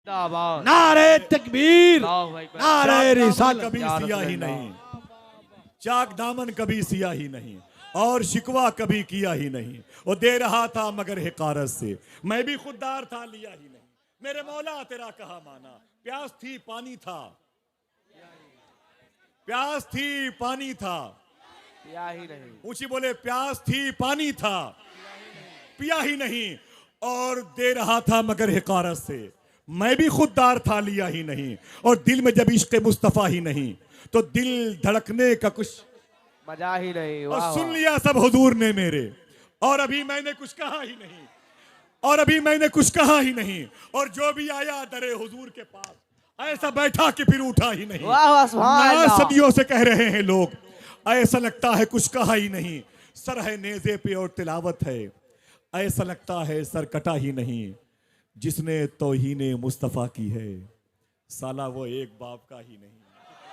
नारे तकबीर, नारे रिसालत। कभी सियाही नहीं, चाक दामन कभी सियाही नहीं, और शिकवा कभी किया ही नहीं। वो दे रहा था मगर हिकारत से, मैं भी खुददार था लिया ही नहीं। मेरे मौला तेरा कहा माना, प्यास थी पानी था, प्यास थी पानी था, पिया ही नहीं। ऊंची बोले, प्यास थी पानी था, पिया ही नहीं। और दे रहा था मगर हिकारत से, मैं भी खुददार था लिया ही नहीं। और दिल में जब इश्क मुस्तफा ही नहीं, तो दिल धड़कने का कुछ मजा ही नहीं। और वाह सुन वाह। लिया सब हुजूर ने मेरे, और अभी मैंने कुछ कहा ही नहीं, और अभी मैंने कुछ कहा ही नहीं। और जो भी आया दरे हुजूर के पास, ऐसा बैठा कि फिर उठा ही नहीं। वाह वाह, सुभान ना अल्लाह। सदियों से कह रहे हैं लोग, ऐसा लगता है कुछ कहा ही नहीं। सर है नेज़े पे और तिलावत है, ऐसा लगता है सर कटा ही नहीं। जिसने तौहीने मुस्तफा की है, साला वो एक बाप का ही नहीं।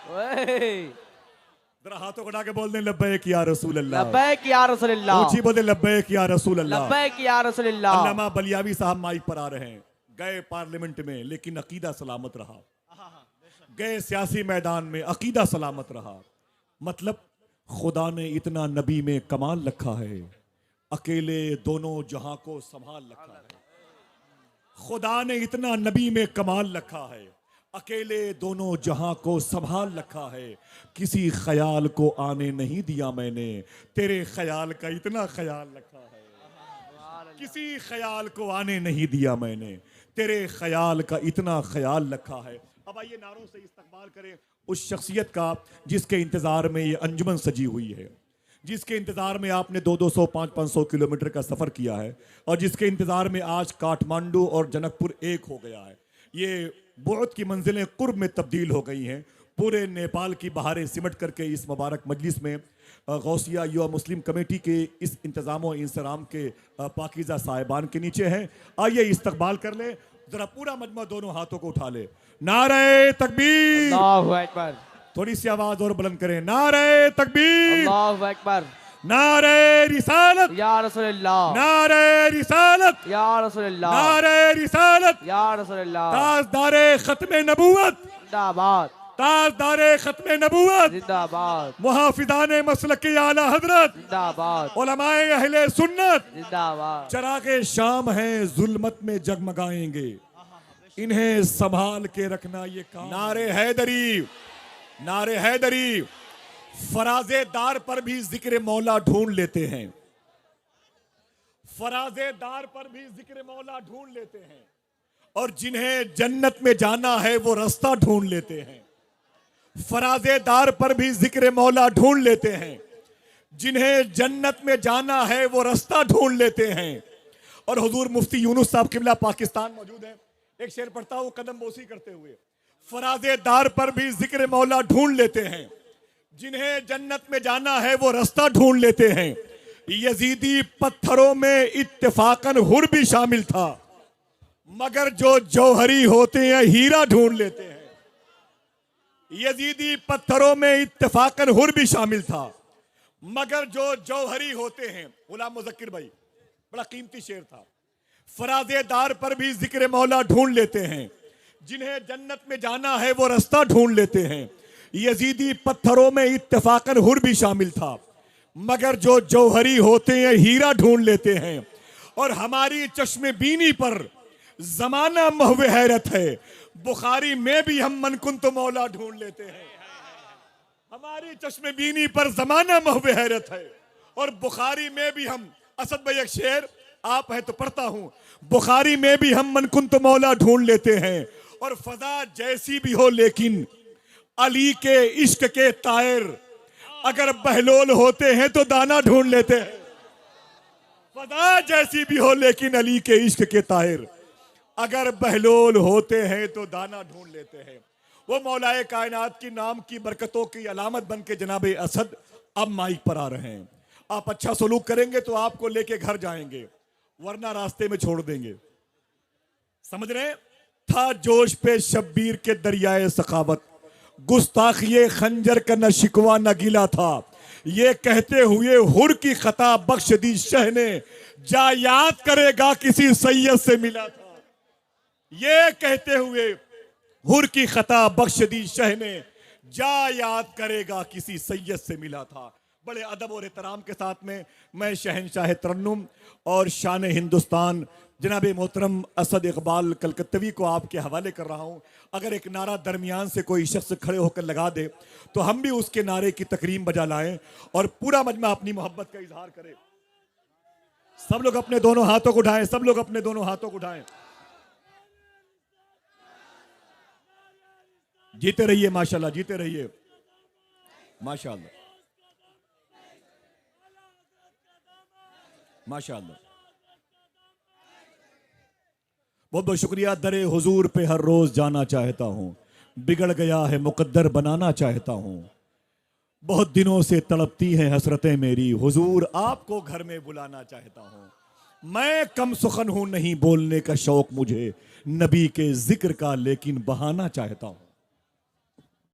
ओए, जरा हाथों को उठा के बोल दें, लब्बैक या रसूल अल्लाह। लब्बैक या रसूलल्लाह, ऊंची बोले, लब्बैक या रसूल अल्लाह। लब्बैक या रसूलल्लाह। अल्लामा बलियावी साहब माइक पर आ रहे हैं, गए पार्लियामेंट में लेकिन अकीदा सलामत रहा, गए सियासी मैदान में अकीदा सलामत रहा। मतलब खुदा ने इतना नबी में कमाल रखा है, अकेले दोनों जहां को संभाल रखा है। खुदा ने इतना नबी में कमाल रखा है, अकेले दोनों जहां को संभाल रखा है। किसी ख्याल को आने नहीं दिया मैंने, तेरे ख्याल का इतना ख्याल रखा है। किसी ख्याल को आने नहीं दिया मैंने, तेरे ख्याल का इतना ख्याल रखा है। अब आइए नारों से इस्तकबाल करें उस शख्सियत का जिसके इंतजार में ये अंजुमन सजी हुई है, जिसके इंतजार में आपने 200, 500 किलोमीटर का सफर किया है, और जिसके इंतजार में आज काठमांडू और जनकपुर एक हो गया है। ये बुअद की मंजिलें कुर्ब में तब्दील हो गई हैं। पूरे नेपाल की बहारें सिमट करके इस मुबारक मजलिस में गौसिया युवा मुस्लिम कमेटी के इस इंतज़ाम और इंसराम के पाकीज़ा साहिबान के नीचे हैं। आइए इस्तकबाल कर ले, जरा पूरा मजमा दोनों हाथों को उठा ले। नारे तकबीर, अल्लाहु अकबर, थोड़ी सी आवाज और बुलंद करें, नारे तकबीर, अल्लाहु अकबर, नारे रिसालत, या रसूलल्लाह, नारे रिसालत, या रसूलल्लाह, नारे रिसालत। या रसूलल्लाह। ताजदारे खत्मे नबूवत, जिंदाबाद, ताजदारे खत्मे नबूवत, जिंदाबाद, मुहाफिजाने मसलक आला हजरत, जिंदाबाद, उलमाए अहले सुन्नत। जिंदाबाद। चरागे शाम हैं जुल्मत में जगमगाएंगे, इन्हें संभाल के रखना ये काम। नारे हैदरी, नारे हैदरी। फराजेदार पर भी जिक्र मौला ढूंढ लेते हैं, फराजेदार पर भी जिक्र मौला ढूंढ लेते हैं। और जिन्हें जन्नत में जाना है वो रास्ता ढूंढ लेते हैं। फराजेदार पर भी जिक्र मौला ढूंढ लेते हैं, जिन्हें जन्नत में जाना है वो रास्ता ढूंढ लेते हैं। और हुजूर मुफ्ती यूनुस साहब किबला पाकिस्तान मौजूद है, एक शेर पढ़ता हूं कदम बोसी करते हुए। फराजेदार पर भी जिक्र मौला ढूंढ लेते हैं, जिन्हें जन्नत में जाना है वो रास्ता ढूंढ लेते हैं। यजीदी पत्थरों में इत्तेफाकन हुर भी शामिल था, मगर जो जौहरी होते हैं हीरा ढूंढ लेते हैं। यजीदी पत्थरों में इत्तेफाकन हुर भी शामिल था, मगर जो जौहरी होते हैं। गुलाम मुज़क्किर भाई, बड़ा कीमती शेर था। फराजेदार पर भी जिक्र मौला ढूंढ लेते हैं, जिन्हें जन्नत में जाना है वो रास्ता ढूंढ लेते हैं। यजीदी पत्थरों में इत्तेफाकन हुर भी शामिल था, मगर जो जौहरी होते हैं हीरा ढूंढ लेते हैं। और हमारी चश्मे बीनी पर जमाना महवे हैरत है, बुखारी में भी हम मनकुन तो मौला ढूंढ लेते हैं। हमारी चश्मे बीनी पर जमाना महवे हैरत है, और बुखारी में भी हम, असद भाई एक शेर आप है तो पढ़ता हूं, बुखारी में भी हम मनकुन तो मौला ढूंढ लेते हैं। और फजा जैसी भी हो लेकिन अली के इश्क के तायर, अगर बहलोल होते हैं तो दाना ढूंढ लेते हैं। फजा जैसी भी हो लेकिन अली के इश्क के तायर, अगर बहलोल होते हैं तो दाना ढूंढ लेते हैं। वो मौलाए कायनात की नाम की बरकतों की अलामत बन के जनाबे असद अब माइक पर आ रहे हैं। आप अच्छा सलूक करेंगे तो आपको लेके घर जाएंगे, वरना रास्ते में छोड़ देंगे। समझ रहे? था जोश पे शब्बीर के दरियाए सखावत, गुस्ताखिए खंजर का न शिकवा न गिला था। ये कहते हुए हुर की खता बख्श दी शह ने, जा याद करेगा किसी सैयद से मिला था। ये कहते हुए हुर की खता बख्श दी शह ने, जा याद करेगा किसी सैयद से मिला था। बड़े अदब और एहतराम के साथ में मैं शहनशाह तरन्नुम और शान हिंदुस्तान जनाब मोहतरम असद इकबाल कलकत्तवी को आपके हवाले कर रहा हूं। अगर एक नारा दरमियान से कोई शख्स खड़े होकर लगा दे तो हम भी उसके नारे की तकरीम बजा लाएं और पूरा मजमा अपनी मोहब्बत का इजहार करे। सब लोग अपने दोनों हाथों को उठाएं, सब लोग अपने दोनों हाथों को उठाएं। जीते रहिए माशाल्लाह, जीते रहिए माशाल्लाह माशाल्लाह। बहुत बहुत शुक्रिया। दरे हुजूर पे हर रोज जाना चाहता हूं, बिगड़ गया है मुकद्दर बनाना चाहता हूं। बहुत दिनों से तड़पती हैं हसरतें मेरी, हुजूर आपको घर में बुलाना चाहता हूं। मैं कम सुखन हूं, नहीं बोलने का शौक मुझे, नबी के जिक्र का लेकिन बहाना चाहता हूं।